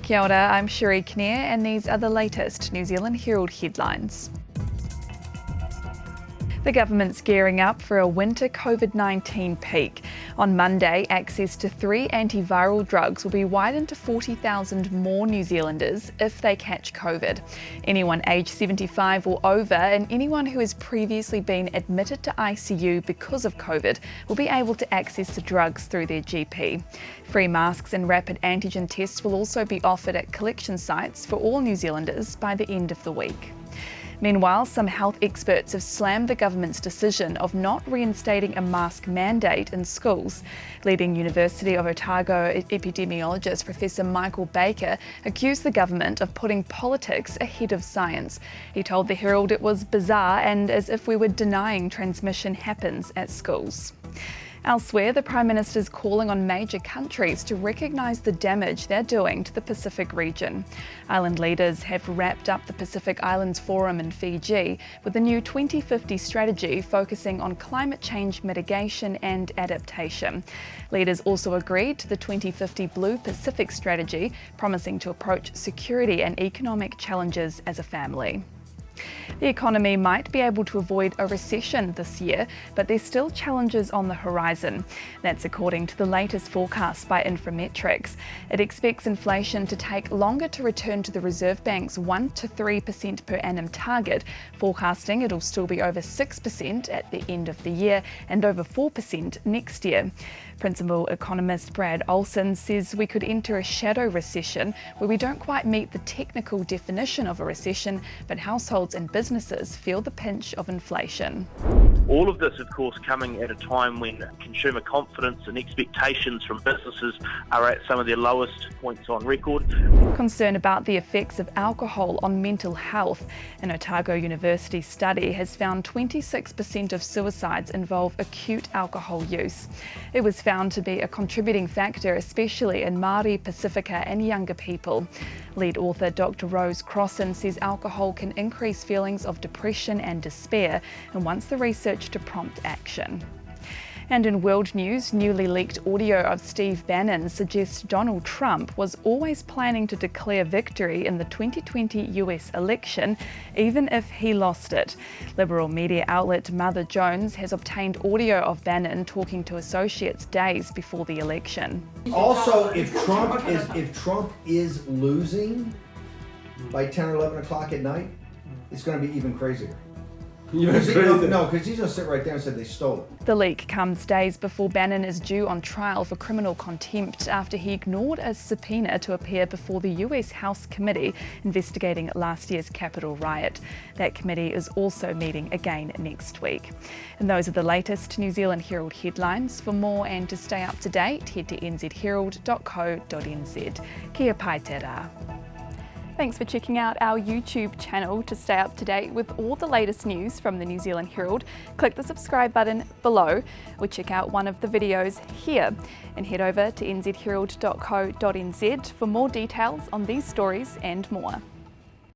Kia ora, I'm Sherry Kinnear and these are the latest New Zealand Herald headlines. The government's gearing up for a winter COVID-19 peak. On Monday, access to 3 antiviral drugs will be widened to 40,000 more New Zealanders if they catch COVID. Anyone aged 75 or over and anyone who has previously been admitted to ICU because of COVID will be able to access the drugs through their GP. Free masks and rapid antigen tests will also be offered at collection sites for all New Zealanders by the end of the week. Meanwhile, some health experts have slammed the government's decision of not reinstating a mask mandate in schools. Leading University of Otago epidemiologist Professor Michael Baker accused the government of putting politics ahead of science. He told the Herald it was bizarre and as if we were denying transmission happens at schools. Elsewhere, the Prime Minister is calling on major countries to recognise the damage they're doing to the Pacific region. Island leaders have wrapped up the Pacific Islands Forum in Fiji with a new 2050 strategy focusing on climate change mitigation and adaptation. Leaders also agreed to the 2050 Blue Pacific strategy, promising to approach security and economic challenges as a family. The economy might be able to avoid a recession this year, but there's still challenges on the horizon. That's according to the latest forecast by Infometrics. It expects inflation to take longer to return to the Reserve Bank's 1 to 3% per annum target, forecasting it'll still be over 6% at the end of the year and over 4% next year. Principal economist Brad Olson says we could enter a shadow recession where we don't quite meet the technical definition of a recession, but households and businesses feel the pinch of inflation. All of this, of course, coming at a time when consumer confidence and expectations from businesses are at some of their lowest points on record. Concern about the effects of alcohol on mental health. An Otago University study has found 26% of suicides involve acute alcohol use. It was found to be a contributing factor, especially in Māori, Pacifica and younger people. Lead author Dr. Rose Crossan says alcohol can increase feelings of depression and despair and wants the research to prompt action. And in world news, newly leaked audio of Steve Bannon suggests Donald Trump was always planning to declare victory in the 2020 US election, even if he lost it. Liberal media outlet Mother Jones has obtained audio of Bannon talking to associates days before the election. Also, if Trump is losing by 10 or 11 o'clock at night, it's going to be even crazier. Because he's going to sit right there and say they stole it. The leak comes days before Bannon is due on trial for criminal contempt after he ignored a subpoena to appear before the US House Committee investigating last year's Capitol riot. That committee is also meeting again next week. And those are the latest New Zealand Herald headlines. For more and to stay up to date, head to nzherald.co.nz. Kia pai te rā. Thanks for checking out our YouTube channel. To stay up to date with all the latest news from the New Zealand Herald, click the subscribe button below or check out one of the videos here and head over to nzherald.co.nz for more details on these stories and more.